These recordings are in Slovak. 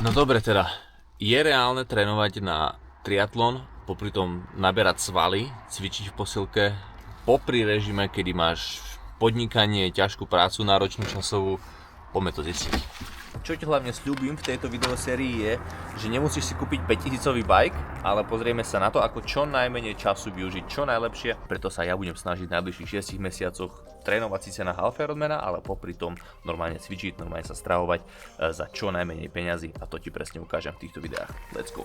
No dobre teda, je reálne trénovať na triatlon, popri tom naberať svaly, cvičiť v posilke, popri režime, kedy máš podnikanie, ťažkú prácu, náročnú časovú, poďme to zistiť. Čo ti hlavne sľúbim v tejto videosérii je, že nemusíš si kúpiť 5000-ový bike, ale pozrieme sa na to, ako čo najmenej času využiť čo najlepšie. Preto sa ja budem snažiť v najbližších 6 mesiacoch trénovať síce na half Ironmana, ale popri tom normálne cvičiť, normálne sa stravovať za čo najmenej peňazí a to ti presne ukážem v týchto videách. Let's go!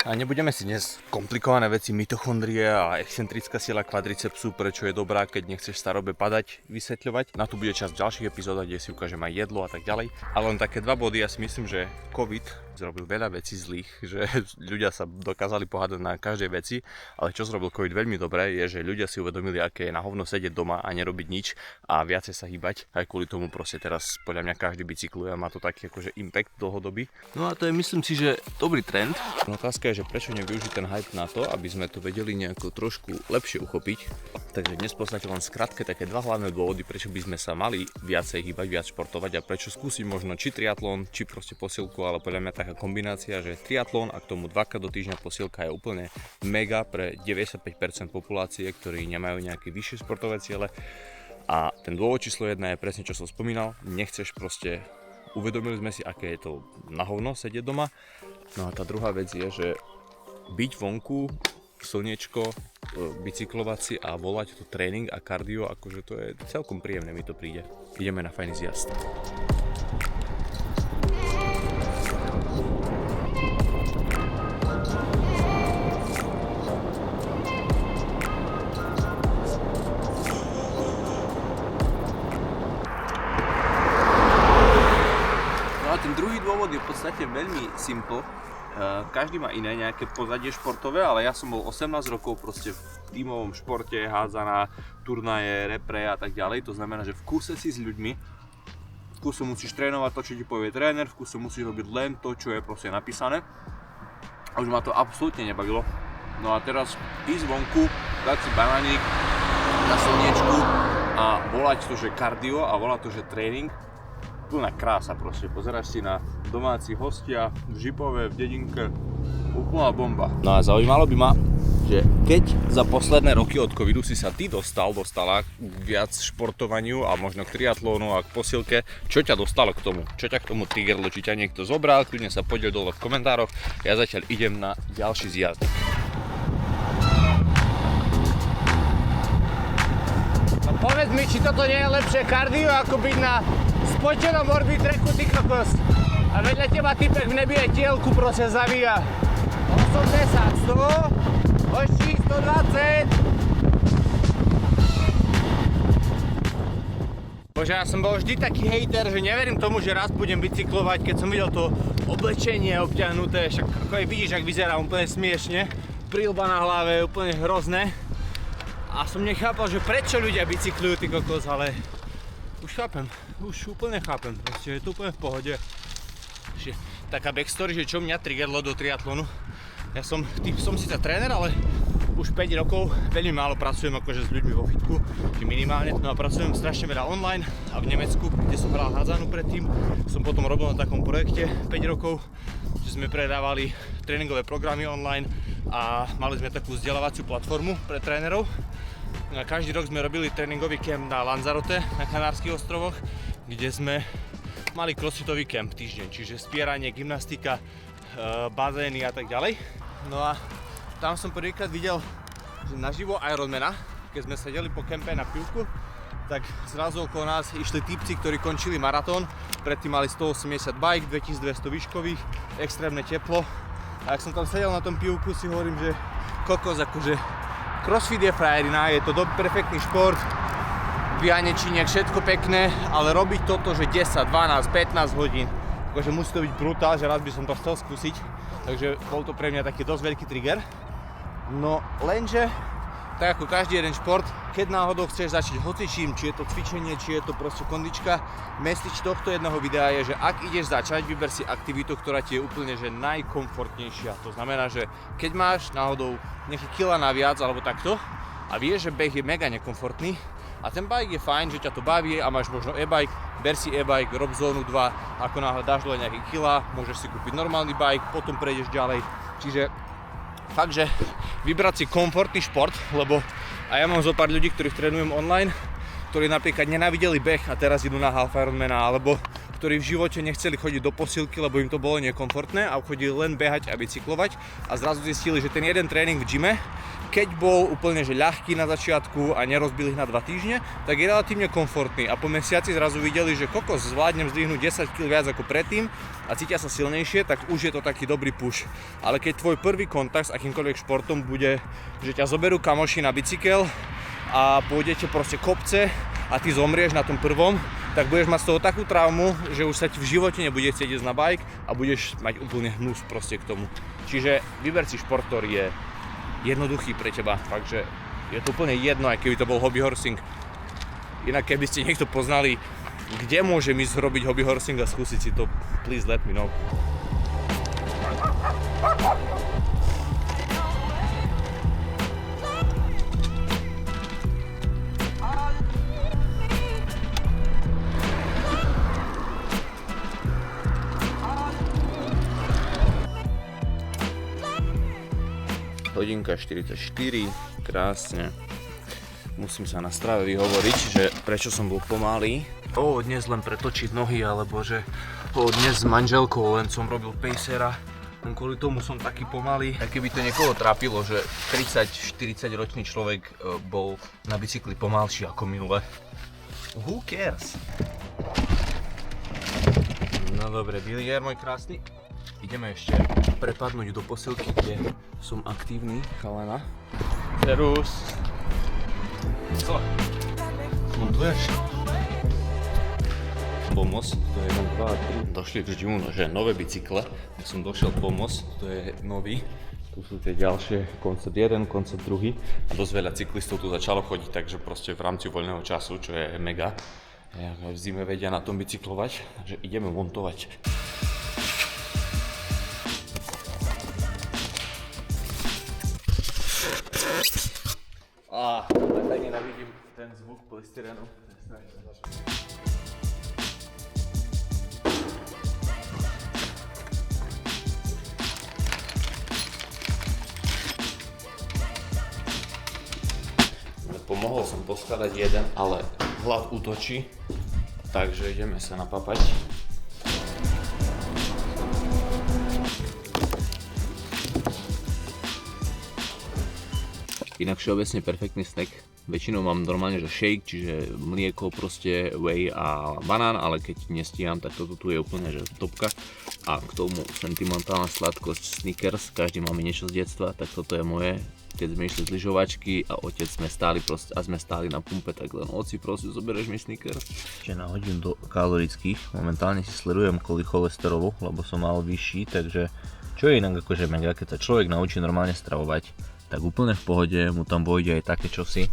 A nebudeme si dnes komplikované veci, mitochondrie a excentrická sila kvadricepsu, prečo je dobrá, keď nechceš starobe padať, vysvetľovať. Na to bude čas v ďalších epizódach, kde si ukážem aj jedlo a tak ďalej. Ale len také dva body, ja si myslím, že COVID zrobil veľa vecí zlých, že ľudia sa dokázali pohádať na každej veci, ale čo zrobil COVID veľmi dobre, je, že ľudia si uvedomili, aké je na hovno sedieť doma a nerobiť nič a viacej sa hýbať. Aj kvôli tomu proste teraz podľa mňa každý bicykluje a má to taký akože impact dlhodobý. No a to je, myslím si, že dobrý trend. No otázka je, že prečo nevyužiť ten hype na to, aby sme to vedeli nejako trošku lepšie uchopiť. Takže dnes v podstate len skrátke také dva hlavné dôvody, prečo by sme sa mali viacej hýbať, viac športovať a prečo skúsiť možno či triatlon, či proste posilku, ale podľa mňa taká kombinácia, že triatlon a k tomu dvakrát do týždňa posilka je úplne mega pre 95% populácie, ktorí nemajú nejaké vyššie športové ciele. A ten dôvod číslo 1 je presne čo som spomínal, nechceš proste, uvedomili sme si, aké je to na hovno sedieť doma. No a tá druhá vec je, že byť vonku, slniečko, bicyklovať si a volať to tréning a kardio, akože to je celkom príjemné, mi to príde. Ideme na fajný zjazd. No a ten druhý dôvod je v podstate veľmi simple. Každý má iné nejaké pozadie športové, ale ja som bol 18 rokov proste v tímovom športe, hádzaná, turnaje, repre a tak ďalej. To znamená, že v kuse si s ľuďmi, v kuse musíš trénovať to, čo ti povie tréner, v kuse musíš robiť len to, čo je proste napísané. A už ma to absolútne nebavilo. No a teraz ísť vonku, dať si banánik na slniečku a volať to, že kardio a volať to, že tréning. Plná krása proste, pozeráš si na domáci hostia v Žipove, v dedinke, úplná bomba. No a zaujímalo by ma, že keď za posledné roky od covidu si sa ty dostala viac športovaniu a možno k triatlónu a k posilke, čo ťa dostalo k tomu? Čo ťa k tomu triggerlo? Či ťa niekto zobral? Kľudne sa podiel dole v komentároch. Ja zatiaľ idem na ďalší zjazd. No povedz mi, či toto nie je lepšie kardio, ako byť na spočenom orbitreku, ty kokos. A vedľa teba typek v nebi aj tielku proste zavíja. 80, 100, hoši 120. Bože, ja som bol vždy taký hejter, že neverím tomu, že raz budem bicyklovať, keď som videl to oblečenie obťahnuté, však ako aj vidíš, ak vyzerá úplne smiešne, príľba na hlave, úplne hrozné. A som nechápal, že prečo ľudia bicyklujú, ty kokos, ale už chápem, už úplne chápem, proste je to úplne v pohode. Taká backstory, že čo mňa triggerlo do triatlonu. Ja som síce tréner, ale už 5 rokov veľmi málo pracujem akože s ľuďmi vo fitku, minimálne, no a pracujem strašne veľa online a v Nemecku, kde som hral hádzanú predtým, som potom robil na takom projekte 5 rokov, že sme predávali tréningové programy online a mali sme takú vzdelávaciu platformu pre trénerov. A každý rok sme robili tréningový kemp na Lanzarote, na Kanárskych ostrovoch, kde sme mali crossfitový kemp týždeň, čiže spieranie, gymnastika, bazény a tak ďalej. No a tam som prvýkrát videl, že naživo Ironmana, keď sme sedeli po kempe na pivku, tak zrazu okolo nás išli típci, ktorí končili maratón, predtým mali 180 bike, 2200 výškových, extrémne teplo. A ak som tam sedel na tom pivku, si hovorím, že kokos, akože crossfit je frajerina, je to perfektný šport, biehanie činiek, všetko pekné, ale robiť toto, že 10, 12, 15 hodín, akože musí to byť brutál, že raz by som to chcel skúsiť, takže bol to pre mňa taký dosť veľký trigger. No lenže, tak ako každý jeden šport, keď náhodou chceš začať hocičím, či je to cvičenie, či je to proste kondička, message tohto jedného videa je, že ak ideš začať, vyber si aktivitu, ktorá ti je úplne že najkomfortnejšia. To znamená, že keď máš náhodou nejaké kila naviac alebo takto, a vieš, že beh je mega nekomfortný a ten bike je fajn, že ťa to baví a máš možno e-bike, ber si e-bike, rob zónu 2, ako náhle dáš dole nejaký kila, môžeš si kúpiť normálny bike, potom prejdeš ďalej. Čiže fakt, že vybrať si komfortný šport, lebo a ja mám zo pár ľudí, ktorých trénujem online, ktorí napríklad nenávideli beh a teraz idú na half Ironmana, alebo ktorí v živote nechceli chodiť do posilky, lebo im to bolo nekomfortné a chodili len behať a bicyklovať a zrazu zistili, že ten jeden tréning v gyme, keď bol úplne že ľahký na začiatku a nerozbil ich na 2 týždne, tak je relatívne komfortný a po mesiaci zrazu videli, že kokos, zvládnem zdvihnúť 10 kg viac ako predtým a cítia sa silnejšie, tak už je to taký dobrý push. Ale keď tvoj prvý kontakt s akýmkoľvek športom bude, že ťa zoberú kamoši na bicykel a pôjdete proste kopce a ty zomrieš na tom prvom, tak budeš mať z toho takú traumu, že už sa ti v živote nebude chcieť ísť na bike a budeš mať úplne hnus proste k tomu. Čiže vyber si šport, ktorý je jednoduchý pre teba, takže je to úplne jedno, aj keby to bol hobby horsing. Inak keby ste niekto poznali, kde môžem ísť robiť hobby horsing a skúsiť si to, please let me know. Hodinka 44, krásne. Musím sa na strave vyhovoriť, že prečo som bol pomalý. Dnes len pretočiť nohy, alebo že dnes s manželkou len som robil pacera. Kvôli tomu som taký pomalý. A keby to niekoho trápilo, že 30-40 ročný človek bol na bicykli pomalší ako minule. Who cares? No dobre, bilier môj krásny. Ideme ešte prepadnúť do posilky, kde som aktívny, chalana. Serus. Co? Montuješ? Pomôcť, to je 1, 2, 3. Došli k gymu, že nové bicykle. Ja som došiel pomôcť, to je nový. Tu sú tie ďalšie, koncept 1, koncept 2. A dosť veľa cyklistov tu začalo chodiť, takže proste v rámci voľného času, čo je mega. V zime vedia na tom bicyklovať, že ideme montovať. Tak nenavidím ten zvuk polystyrenu. Pomohol som poskladať jeden, ale hlad útočí, takže ideme sa napapať. Inak všeobecne perfektný snack. Väčšinou mám normálne, že shake, čiže mlieko, proste whey a banán, ale keď nestíham, tak toto tu je úplne, že topka. A k tomu sentimentálna sladkosť Snickers, každý máme niečo z detstva, tak toto je moje. Keď sme išli z lyžovačky a otec sme stáli na pumpe, tak len oci, prosím, zoberieš mi Snickers. Ešte nahodím do kalorických, momentálne si sledujem kvôli cholesterolu, lebo som mal vyšší, takže čo je inak akože mega, keď sa človek naučí normálne stravovať, tak úplne v pohode mu tam vojde aj také čosi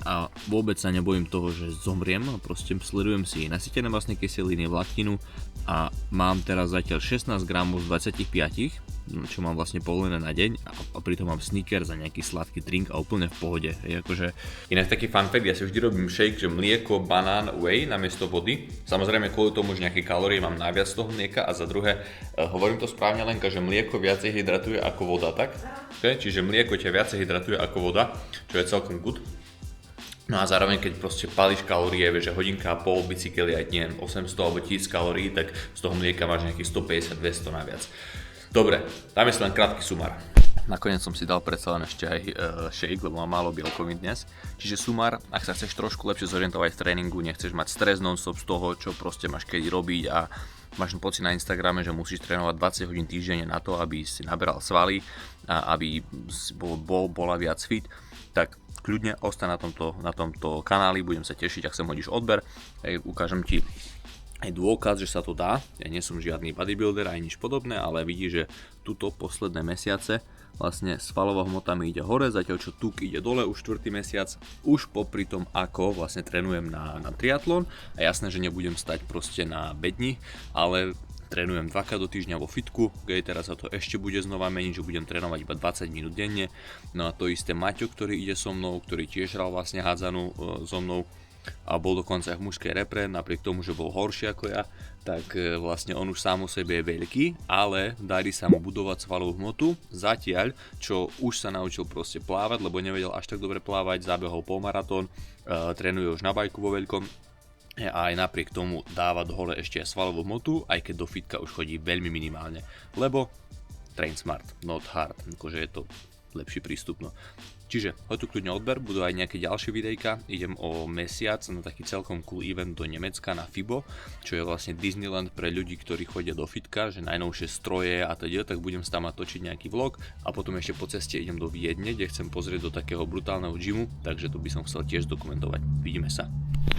a vôbec sa nebojím toho, že zomriem, proste sledujem si nasýtené mastné kyseliny, vlákninu a mám teraz zatiaľ 16 gramov z 25, čo mám vlastne povolené na deň a pritom mám Snickers a nejaký sladký drink a úplne v pohode. Akože... Inak taký fun fact, ja si vždy robím shake, že mlieko, banán, whey namiesto vody. Samozrejme kvôli tomu, že nejaké kalórie mám najviac z toho mlieka a za druhé, hovorím to správne Lenka, že mlieko viacej hydratuje ako voda, tak? Okay? Čiže mlieko ťa viacej hydratuje ako voda, čo je celkom good. No a zároveň keď proste palíš kalórie, že hodinka a pol bicykeli aj nie 800 alebo 1000 kalórií, tak z toho mlieka máš nejakých 150-200 naviac. Dobre, dáme si len krátky sumár. Nakoniec som si dal predsa len ešte aj shake, lebo mám málo bielkovín dnes. Čiže sumár, ak sa chceš trošku lepšie zorientovať v tréningu, nechceš mať stres non-stop z toho, čo proste máš kedy robiť a máš pocit na Instagrame, že musíš trénovať 20 hodín týždenne na to, aby si naberal svaly a aby bola viac fit, tak kľudne ostaň na tomto kanáli, budem sa tešiť, ak sem hodíš odber, ukážem ti aj dôkaz, že sa to dá. Ja nie som žiadny bodybuilder aj nič podobné, ale vidíš, že tuto posledné mesiace vlastne svalová hmota mi ide hore, zatiaľ čo tuk ide dole už 4. mesiac, už popri tom ako vlastne trénujem na triatlon a jasné, že nebudem stať proste na bedni, ale Trénujem 2-krát do týždňa vo fitku, teraz sa to ešte bude znova meniť, že budem trénovať iba 20 minút denne. No a to isté Maťo, ktorý ide so mnou, ktorý tiež hral vlastne hádzanú so mnou a bol dokonca aj v mužskej repre, napriek tomu, že bol horší ako ja, tak vlastne on už sám o sebe je veľký, ale darí sa mu budovať svalovú hmotu, zatiaľ, čo už sa naučil proste plávať, lebo nevedel až tak dobre plávať, zabehol polmaratón, trénuje už na bajku vo veľkom, a aj napriek tomu dáva do hole ešte aj svalovú hmotu, aj keď do fitka už chodí veľmi minimálne, lebo train smart, not hard, akože je to lepší prístup. No. Čiže hoď tu kľudne odber, budú aj nejaké ďalšie videjka, idem o mesiac na taký celkom cool event do Nemecka na FIBO, čo je vlastne Disneyland pre ľudí, ktorí chodia do fitka, že najnovšie stroje a teda, tak budem tam točiť nejaký vlog a potom ešte po ceste idem do Viedne, kde chcem pozrieť do takého brutálneho gymu, takže to by som chcel tiež dokumentovať. Vidíme sa.